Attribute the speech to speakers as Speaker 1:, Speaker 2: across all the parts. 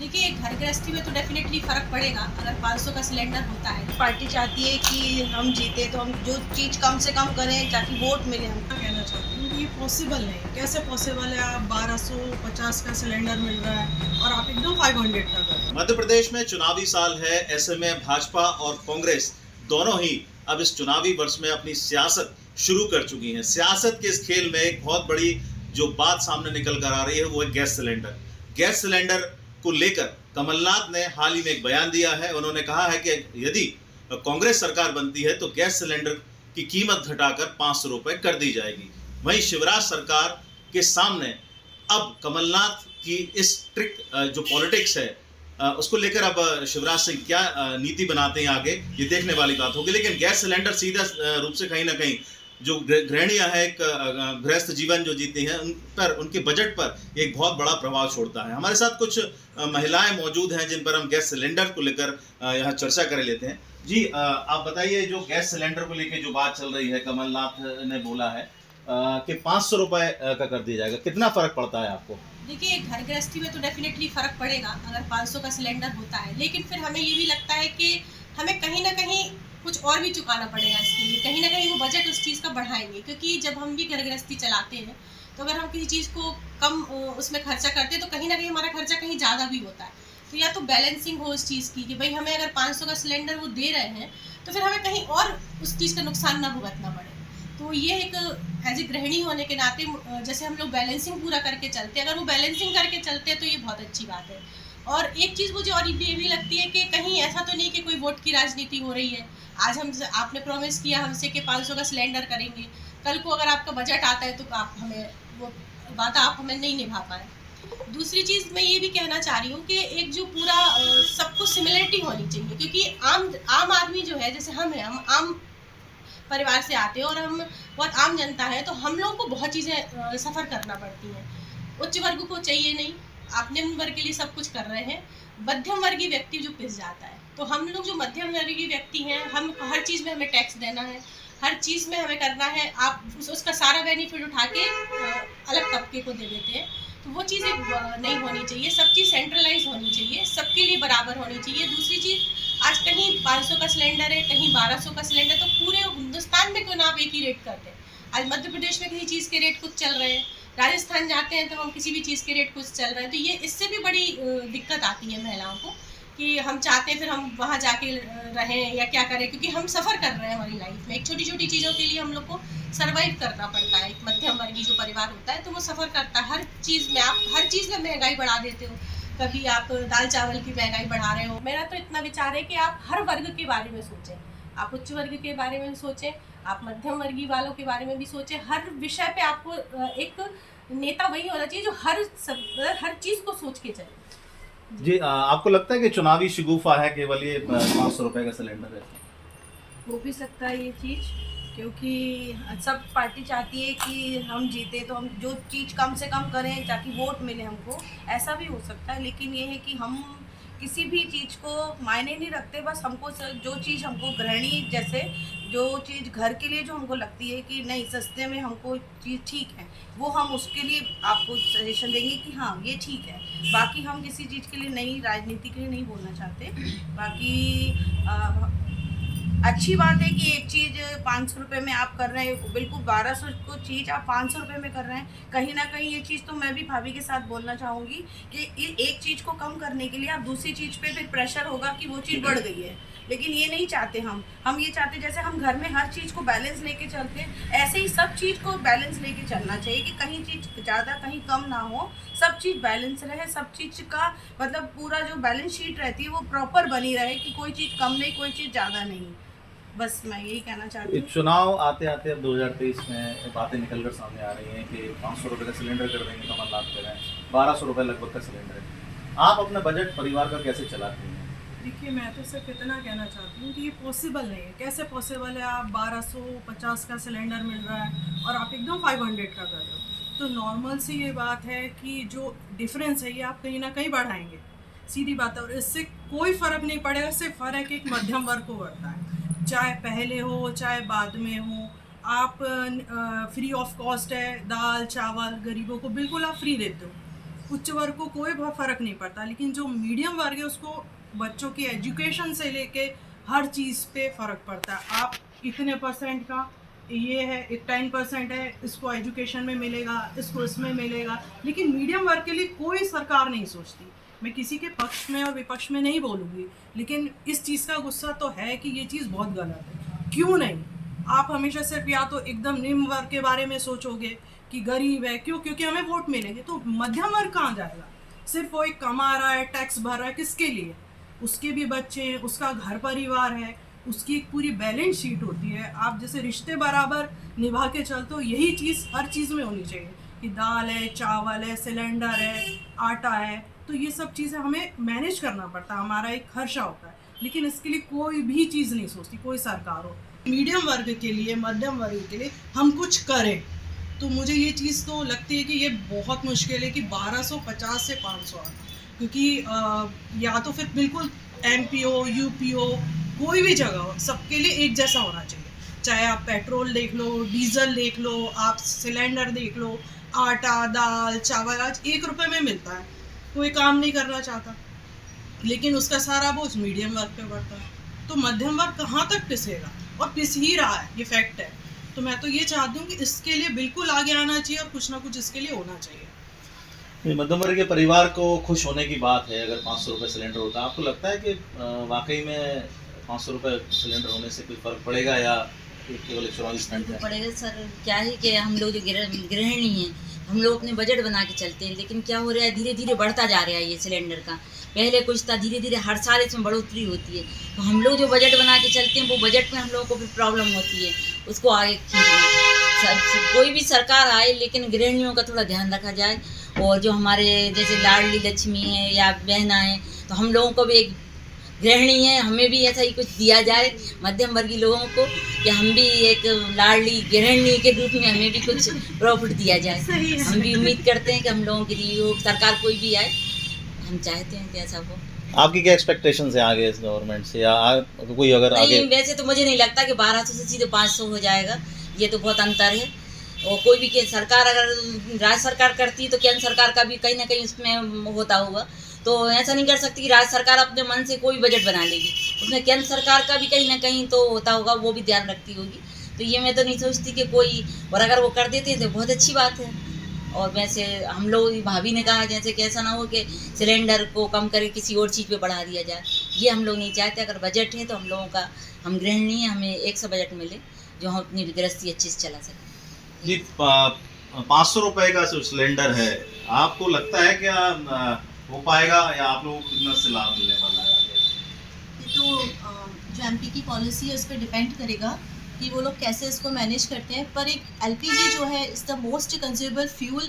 Speaker 1: देखिए, घर गृहस्थी में तो डेफिनेटली फ़र्क पड़ेगा अगर 500 का सिलेंडर होता है।
Speaker 2: पार्टी चाहती है कि हम जीते तो हम जो चीज़ कम से कम करें ताकि वोट मिले हमको।
Speaker 3: कहना चाहती हूँ कि ये पॉसिबल नहीं है। कैसे पॉसिबल है? आप 1250 का सिलेंडर मिल रहा है और आप एकदम 500 का कर रहे हो।
Speaker 4: मध्य प्रदेश में चुनावी साल है, ऐसे में भाजपा और कांग्रेस दोनों ही अब इस चुनावी वर्ष में अपनी सियासत शुरू कर चुकी हैं। सियासत के इस खेल में एक बहुत बड़ी जो बात सामने निकल कर आ रही है वो है गैस सिलेंडर। गैस सिलेंडर को लेकर कमलनाथ ने हाल ही में एक बयान दिया है। उन्होंने कहा है कि यदि कांग्रेस सरकार बनती है तो गैस सिलेंडर की कीमत घटाकर 500 रुपए कर दी जाएगी। वहीं शिवराज सरकार के सामने अब कमलनाथ की इस ट्रिक जो पॉलिटिक्स है उसको लेकर अब शिवराज सिंह क्या नीति बनाते हैं आगे, ये देखने वाली बात होगी। लेकिन गैस सिलेंडर सीधा रूप से कहीं ना कहीं जो गृहिणियां हैं, एक गृहस्थ जीवन जो जीती हैं, उन पर, उनके बजट पर एक बहुत बड़ा प्रभाव छोड़ता है। हमारे साथ कुछ महिलाएं मौजूद हैं जिन पर हम गैस सिलेंडर को लेकर यहाँ चर्चा कर लेते हैं। जी, आप बताइए, जो गैस सिलेंडर को लेकर जो बात चल रही है, कमलनाथ ने बोला है कि 500 रुपए का कर दिया जाएगा, कितना फर्क पड़ता है आपको?
Speaker 1: देखिए, घर गृहस्थी में तो डेफिनेटली फ़र्क पड़ेगा अगर 500 का सिलेंडर होता है, लेकिन फिर हमें ये भी लगता है कि हमें कहीं ना कहीं कुछ और भी चुकाना पड़ेगा इसके लिए। कहीं ना कहीं वो बजट उस चीज़ का बढ़ाएंगे, क्योंकि जब हम भी घर गृहस्थी चलाते हैं तो अगर हम किसी चीज़ को कम उसमें खर्चा करते हैं तो कहीं ना कहीं हमारा खर्चा कहीं ज़्यादा भी होता है। तो या तो बैलेंसिंग हो उस चीज़ की कि भाई हमें अगर 500 का सिलेंडर वो दे रहे हैं तो फिर हमें कहीं और उस चीज़ का नुकसान ना भुगतना पड़े। तो ये एक एज ए गृहिणी होने के नाते जैसे हम लोग बैलेंसिंग पूरा करके चलते हैं, अगर वो बैलेंसिंग करके चलते हैं तो ये बहुत अच्छी बात है। और एक चीज़ मुझे और ये भी लगती है कि कहीं ऐसा तो नहीं कि कोई वोट की राजनीति हो रही है। आज हम आपने प्रॉमिस किया हमसे कि 500 का सिलेंडर करेंगे, कल को अगर आपका बजट आता है तो आप हमें वो वादा आप हमें नहीं निभा पाए। दूसरी चीज़ मैं ये भी कहना चाह रही हूँ कि एक जो पूरा सबको सिमिलरिटी होनी चाहिए, क्योंकि आम आदमी जो है, जैसे हम हैं, हम आम परिवार से आते हैं और हम बहुत आम जनता है, तो हम लोगों को बहुत चीज़ें सफ़र करना पड़ती हैं। उच्च वर्ग को चाहिए नहीं, आप निम्न वर्ग के लिए सब कुछ कर रहे हैं, मध्यम वर्गीय व्यक्ति जो पिस जाता है। तो हम लोग जो मध्यम वर्गीय व्यक्ति हैं, हम हर चीज़ में हमें टैक्स देना है, हर चीज़ में हमें करना है। आप उसका सारा बेनिफिट उठा के अलग तबके को दे देते हैं। तो वो चीज़ें नहीं होनी चाहिए। सब चीज़ सेंट्रलाइज होनी चाहिए, सबके लिए बराबर होनी चाहिए। दूसरी चीज़, आज कहीं 500 का सिलेंडर है, कहीं 1200 का सिलेंडर, तो पूरे हिंदुस्तान में क्यों ना आप एक ही रेट करते हैं। आज मध्य प्रदेश में किसी चीज़ के रेट कुछ चल रहे हैं, राजस्थान जाते हैं तो हम किसी भी चीज़ के रेट कुछ चल रहे हैं। तो ये इससे भी बड़ी दिक्कत आती है महिलाओं को कि हम चाहते हैं फिर हम वहाँ जाके रहें या क्या करें, क्योंकि हम सफ़र कर रहे हैं हमारी लाइफ में। एक छोटी छोटी चीज़ों के लिए हम लोग को सर्वाइव करना पड़ता है। एक मध्यम वर्गीय जो परिवार होता है तो वो सफ़र करता है। हर चीज़ में आप हर चीज़ में महंगाई बढ़ा देते हो। कभी आप दाल चावल की महंगाई बढ़ा रहे हो। मेरा तो इतना विचार है कि आप हर वर्ग के बारे में सोचें। आप उच्च वर्ग के बारे में भी सोचें, आप मध्यम वर्गीय वालों के बारे में भी सोचें। हर विषय पे आपको एक नेता वही होना चाहिए जो हर चीज़ को सोच के चले।
Speaker 4: जी, आपको लगता है कि चुनावी शगुफा है केवल ये 500 रुपए का सिलेंडर है?
Speaker 2: हो भी सकता है ये चीज़, क्योंकि सब पार्टी चाहती है कि हम जीते तो हम जो चीज़ कम से कम करें ताकि वोट मिले हमको। ऐसा भी हो सकता है, लेकिन ये है कि हम किसी भी चीज़ को मायने नहीं रखते। बस हमको जो चीज़ हमको गृहिणी जैसे जो चीज़ घर के लिए जो हमको लगती है कि नहीं सस्ते में हमको चीज़ ठीक है, वो हम उसके लिए आपको सजेशन देंगे कि हाँ ये ठीक है। बाकी हम किसी चीज़ के लिए नहीं, राजनीति के लिए नहीं बोलना चाहते। बाकी अच्छी बात है कि एक चीज़ 500 रुपये में आप कर रहे हैं, बिल्कुल 1200 को चीज़ आप 500 रुपये में कर रहे हैं। कहीं ना कहीं ये चीज़ तो मैं भी भाभी के साथ बोलना चाहूँगी कि एक चीज़ को कम करने के लिए आप दूसरी चीज़ पे फिर प्रेशर होगा कि वो चीज़ बढ़ गई है। लेकिन ये नहीं चाहते हम ये चाहते जैसे हम घर में हर चीज़ को बैलेंस लेके चलते हैं, ऐसे ही सब चीज़ को बैलेंस लेके चलना चाहिए कि कहीं चीज़ ज़्यादा कहीं कम ना हो, सब चीज़ बैलेंस रहे। सब चीज़ का मतलब पूरा जो बैलेंस शीट रहती है वो प्रॉपर बनी रहे कि कोई चीज़ कम नहीं, कोई चीज़ ज़्यादा नहीं। बस मैं यही कहना चाहती हूँ।
Speaker 4: चुनाव आते आते अब 2023 में बातें निकलकर सामने आ रही हैं कि 500 रुपए का सिलेंडर कर देंगे, कमलनाथ कह रहे हैं 1200 रुपए लगभग का सिलेंडर है। आप अपना बजट परिवार का कैसे चलाते हैं?
Speaker 3: देखिए, मैं तो सिर्फ इतना कहना चाहती हूँ कि ये पॉसिबल नहीं है। कैसे पॉसिबल है? आप 1250 का सिलेंडर मिल रहा है और आप एकदम 500 का कर रहे हो। तो नॉर्मल सी ये बात है कि जो डिफरेंस है ये आप कहीं ना कहीं बढ़ाएंगे, सीधी बात है। और इससे कोई फ़र्क नहीं पड़ेगा, इससे फ़र्क एक मध्यम वर्ग को पड़ता है, चाहे पहले हो चाहे बाद में हो। आप फ्री ऑफ कॉस्ट है दाल चावल, गरीबों को बिल्कुल आप फ्री देते हो। उच्च वर्ग को कोई फ़र्क नहीं पड़ता, लेकिन जो मीडियम वर्ग है उसको बच्चों की एजुकेशन से लेके हर चीज़ पे फ़र्क पड़ता है। आप इतने % का ये है, एक 10% है, इसको एजुकेशन में मिलेगा, इसको इसमें मिलेगा, लेकिन मीडियम वर्ग के लिए कोई सरकार नहीं सोचती। मैं किसी के पक्ष में और विपक्ष में नहीं बोलूँगी, लेकिन इस चीज़ का गुस्सा तो है कि ये चीज़ बहुत गलत है। क्यों नहीं? आप हमेशा सिर्फ या तो एकदम निम्न वर्ग के बारे में सोचोगे कि गरीब है, क्यों? क्योंकि हमें वोट मिलेंगे, तो मध्यम वर्ग कहाँ जाएगा? सिर्फ वो एक कमा रहा है, टैक्स भर रहा है, किसके लिए? उसके भी बच्चे हैं, उसका घर परिवार है, उसकी एक पूरी बैलेंस शीट होती है। आप जैसे रिश्ते बराबर निभा के चलते हो, यही चीज़ हर चीज़ में होनी चाहिए कि दाल है, चावल है, सिलेंडर है, आटा है, तो ये सब चीज़ें हमें मैनेज करना पड़ता है, हमारा एक खर्चा होता है, लेकिन इसके लिए कोई भी चीज़ नहीं सोचती, कोई सरकार हो। मीडियम वर्ग के लिए, मध्यम वर्ग के लिए हम कुछ करें, तो मुझे ये चीज़ तो लगती है कि ये बहुत मुश्किल है कि 1250 से 500 आना, क्योंकि या तो फिर बिल्कुल MP हो, UP हो, कोई भी जगह हो, सबके लिए एक जैसा होना चाहिए। चाहे आप पेट्रोल देख लो, डीजल देख लो, आप सिलेंडर देख लो, आटा, दाल, चावल आज 1 रुपये में मिलता है। कोई काम नहीं करना चाहता, लेकिन उसका सारा बोझ मीडियम वर्ग पे पड़ता है। तो मध्यम वर्ग कहाँ तक पिसेगा? और पिस ही रहा है, ये फैक्ट है। तो मैं तो ये चाहती हूँ कि इसके लिए बिल्कुल आगे आना चाहिए और कुछ ना कुछ इसके लिए होना चाहिए।
Speaker 4: मध्यम वर्ग के परिवार को खुश होने की बात है अगर 500 रुपये सिलेंडर होता है। आपको लगता है कि वाकई में 500 रुपये सिलेंडर होने से कोई फ़र्क पड़ेगा या केवल एक चुनावी स्टंट है?
Speaker 5: पड़ेगा सर। क्या है कि हम लोग जो गृहिणी हैं, हम लोग अपने बजट बना के चलते हैं, लेकिन क्या हो रहा है, धीरे धीरे बढ़ता जा रहा है ये सिलेंडर का। पहले कुछ था, धीरे धीरे हर साल इसमें बढ़ोतरी होती है, तो हम लोग जो बजट बना के चलते हैं वो बजट में हम लोगों को फिर प्रॉब्लम होती है उसको आगे खींचना। कोई भी सरकार आए, लेकिन गृहिणियों का थोड़ा ध्यान रखा जाए। और जो हमारे जैसे लाडली लक्ष्मी है या बहना है, तो हम लोगों को भी एक गृहिणी है, हमें भी ऐसा ही कुछ दिया जाए मध्यम वर्गीय लोगों को, कि हम भी एक लाडली गृहिणी के रूप में हमें भी कुछ प्रॉफिट दिया जाए। हम भी उम्मीद करते हैं कि हम लोगों के लिए सरकार कोई भी आए, हम चाहते हैं कि ऐसा हो।
Speaker 4: आपकी क्या एक्सपेक्टेशंस है आगे इस गवर्नमेंट से, या कोई अगर
Speaker 5: नहीं,
Speaker 4: आगे?
Speaker 5: वैसे तो मुझे नहीं लगता कि 1200 से सीधे 500 हो जाएगा, ये तो बहुत अंतर है। और कोई भी सरकार अगर राज्य सरकार करती है तो केंद्र सरकार का भी कहीं ना कहीं उसमें होता होगा, तो ऐसा नहीं कर सकती कि राज्य सरकार अपने मन से कोई बजट बना लेगी, उसमें केंद्र सरकार का भी कहीं ना कहीं तो होता होगा, वो भी ध्यान रखती होगी। तो ये मैं तो नहीं सोचती कि कोई, और अगर वो कर देते तो बहुत अच्छी बात है। और वैसे हम लोग, भाभी ने कहा जैसे कि ऐसा ना हो कि सिलेंडर को कम करके किसी और चीज़ पे बढ़ा दिया जाए, ये हम लोग नहीं चाहते। अगर बजट है तो हम लोगों का, हम गृहिणी हैं, हमें एक सा बजट मिले जो हम अपनी गृहस्थी अच्छे से चला सकें।
Speaker 4: जी, 500 रुपये का जो सिलेंडर है, आपको लगता है क्या हो पाएगा, या आप लोगों को कितना से लाभ मिलने वाला है?
Speaker 6: तो जो MP की पॉलिसी है उस पर डिपेंड करेगा कि वो लोग कैसे इसको मैनेज करते हैं। पर एक LPG जो है is the most consumable fuel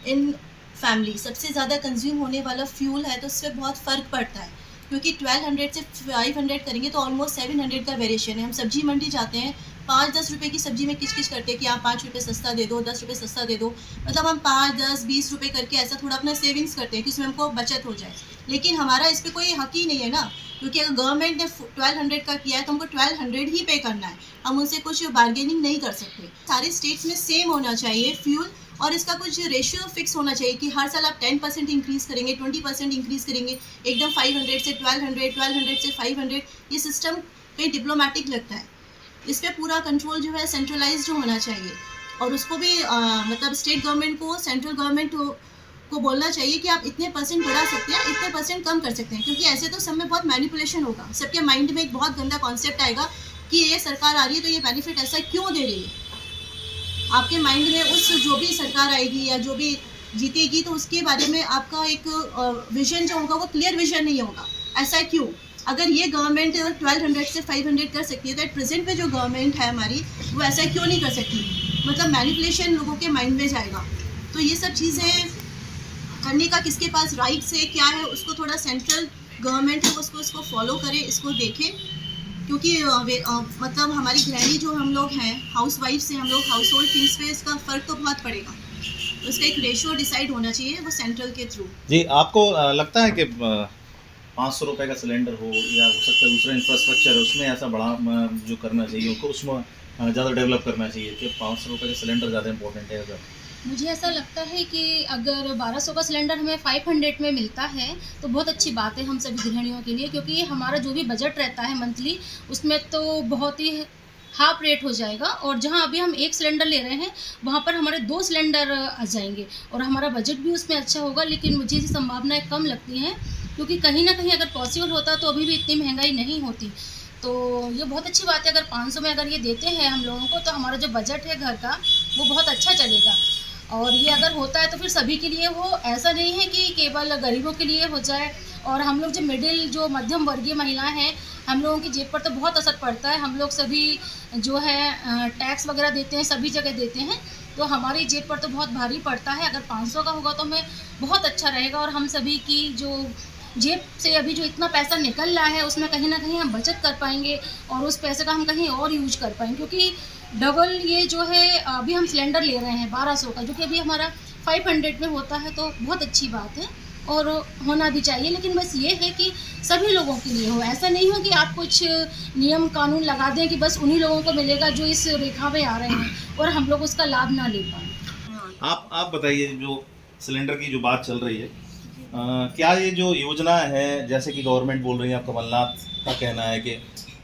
Speaker 6: in family, सबसे ज़्यादा कंज्यूम होने वाला फ्यूल है, तो उससे बहुत फ़र्क पड़ता है। क्योंकि 1200 से 500 करेंगे तो ऑलमोस्ट 700 का वेरिएशन है। हम सब्जी मंडी जाते हैं, 5-10 रुपये की सब्जी में किच करते हैं कि आप 5 रुपये सस्ता दे दो, 10 रुपये सस्ता दे दो, मतलब हम 5, 10, 20 रुपये करके ऐसा थोड़ा अपना सेविंग्स करते हैं कि उसमें हमको बचत हो जाए। लेकिन हमारा इस पर कोई हक ही नहीं है ना, क्योंकि अगर गवर्नमेंट ने 1200 का किया है तो हमको 1200 ही पे करना है, हम उनसे कुछ बार्गेनिंग नहीं कर सकते। सारे स्टेट्स में सेम होना चाहिए फ्यूल, और इसका कुछ रेशियो फिक्स होना चाहिए कि हर साल आप 10% इंक्रीज़ करेंगे, 20% इंक्रीज़ करेंगे, एकदम 500 से 1200, 1200 से 500, ये सिस्टम कहीं डिप्लोमेटिक लगता है। इस पर पूरा कंट्रोल जो है सेंट्रलाइज्ड होना चाहिए, और उसको भी मतलब स्टेट गवर्नमेंट को, सेंट्रल गवर्नमेंट को बोलना चाहिए कि आप इतने % बढ़ा सकते हैं, इतने % कम कर सकते हैं, क्योंकि ऐसे तो सब में बहुत मैनिपुलेशन होगा। सबके माइंड में एक बहुत गंदा कॉन्सेप्ट आएगा कि ये सरकार आ रही है तो ये बेनिफिट ऐसा क्यों दे रही है। आपके माइंड में उस जो भी सरकार आएगी या जो भी जीतेगी तो उसके बारे में आपका एक विजन जो होगा वो क्लियर विजन नहीं होगा। ऐसा क्यों? अगर ये गवर्नमेंट 1200 से 500 कर सकती है तो एट प्रेजेंट में जो गवर्नमेंट है हमारी, वो ऐसा क्यों नहीं कर सकती? मतलब मैनिपुलेशन लोगों के माइंड में जाएगा। तो ये सब चीज़ें करने का किसके पास राइट्स है, क्या है, उसको थोड़ा सेंट्रल गवर्नमेंट है उसको फॉलो करे, इसको देखे, क्योंकि मतलब हमारी गृहिणी जो हम लोग हैं, हाउस वाइफ से हम लोग हाउस होल्ड थिंग्स पे इसका फ़र्क तो बहुत पड़ेगा। उसका एक रेशियो डिसाइड होना चाहिए वो सेंट्रल के थ्रू।
Speaker 4: जी, आपको लगता है कि 500 रुपये का सिलेंडर हो, या हो सकता है दूसरा इंफ्रास्ट्रक्चर है उसमें ऐसा बड़ा जो करना चाहिए, उनको उसमें ज़्यादा डेवलप करना चाहिए कि 500 रुपये का सिलेंडर ज़्यादा इंपॉर्टेंट है? अगर
Speaker 7: मुझे ऐसा लगता है कि अगर 1200 का सिलेंडर हमें 500 में मिलता है तो बहुत अच्छी बात है हम सभी गृहिणियों के लिए, क्योंकि हमारा जो भी बजट रहता है मंथली उसमें तो बहुत ही हाफ रेट हो जाएगा, और जहां अभी हम एक सिलेंडर ले रहे हैं वहां पर हमारे 2 सिलेंडर आ जाएंगे और हमारा बजट भी उसमें अच्छा होगा। लेकिन मुझे ये संभावनाएं कम लगती हैं, क्योंकि कहीं ना कहीं अगर पॉसिबल होता तो अभी भी इतनी महंगाई नहीं होती। तो ये बहुत अच्छी बात है, अगर 500 में अगर ये देते हैं हम लोगों को तो हमारा जो बजट है घर का वो बहुत अच्छा चलेगा। और ये अगर होता है तो फिर सभी के लिए हो, ऐसा नहीं है कि केवल गरीबों के लिए हो जाए। और हम लोग जो मध्यम वर्गीय महिलाएं हैं, हम लोगों की जेब पर तो बहुत असर पड़ता है। हम लोग सभी जो है टैक्स वगैरह देते हैं, सभी जगह देते हैं, तो हमारी जेब पर तो बहुत भारी पड़ता है। अगर 500 का होगा तो हमें बहुत अच्छा रहेगा, और हम सभी की जो जेब से अभी जो इतना पैसा निकल रहा है उसमें कहीं ना कहीं हम बचत कर पाएंगे और उस पैसे का हम कहीं और यूज कर पाएंगे। क्योंकि डबल ये जो है अभी हम सिलेंडर ले रहे हैं 1200 का, जो कि अभी हमारा 500 में होता है, तो बहुत अच्छी बात है और होना भी चाहिए। लेकिन बस ये है कि सभी लोगों के लिए हो, ऐसा नहीं हो कि आप कुछ नियम कानून लगा दें कि बस उन्हीं लोगों को मिलेगा जो इस रेखा में आ रहे हैं और हम लोग उसका लाभ ना ले पाएँ।
Speaker 4: आप बताइए, जो सिलेंडर की जो बात चल रही है, क्या ये जो योजना है, जैसे कि गवर्नमेंट बोल रही है, आप कमलनाथ का कहना है कि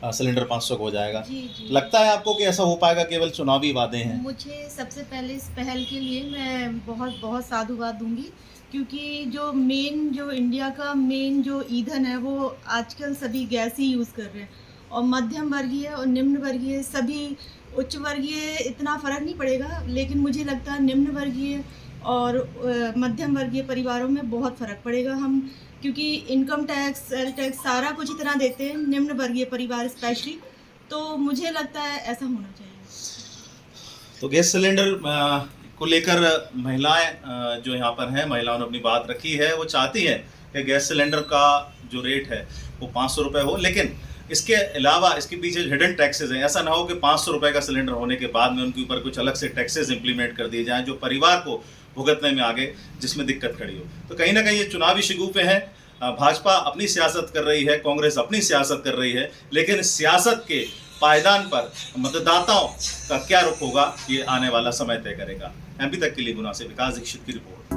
Speaker 4: सिलेंडर 500 का हो जाएगा,
Speaker 6: जी
Speaker 4: लगता है आपको कि ऐसा हो पाएगा? केवल चुनावी वादे हैं।
Speaker 6: मुझे सबसे पहले इस पहल के लिए मैं बहुत बहुत साधुवाद दूंगी, क्योंकि जो इंडिया का मेन जो ईंधन है वो आजकल सभी गैस ही यूज़ कर रहे हैं, और मध्यम वर्गीय और निम्न वर्गीय सभी, उच्च वर्गीय इतना फ़र्क नहीं पड़ेगा, लेकिन मुझे लगता है निम्न वर्गीय और मध्यम वर्गीय परिवारों में बहुत फ़र्क पड़ेगा। हम क्योंकि इनकम टैक्स, सेल टैक्स सारा कुछ इतना देते हैं निम्न वर्गीय परिवार स्पेशली, तो मुझे लगता है ऐसा होना चाहिए।
Speaker 4: तो गैस सिलेंडर को लेकर महिलाएं जो यहाँ पर हैं, महिलाओं ने अपनी बात रखी है। वो चाहती हैं कि गैस सिलेंडर का जो रेट है वो 500 रुपये हो, लेकिन इसके अलावा इसके पीछे हिडन टैक्सेस हैं। ऐसा ना हो कि 500 रुपये का सिलेंडर होने के बाद में उनके ऊपर कुछ अलग से टैक्सेस इंप्लीमेंट कर दिए जाएं जो परिवार को भुगतने में आगे जिसमें दिक्कत खड़ी हो। तो कहीं ना कहीं ये चुनावी शिगुफे हैं। भाजपा अपनी सियासत कर रही है, कांग्रेस अपनी सियासत कर रही है, लेकिन सियासत के पायदान पर मतदाताओं का क्या रुख होगा ये आने वाला समय तय करेगा। एमपी तक के लिए गुना से विकास दीक्षित की रिपोर्ट।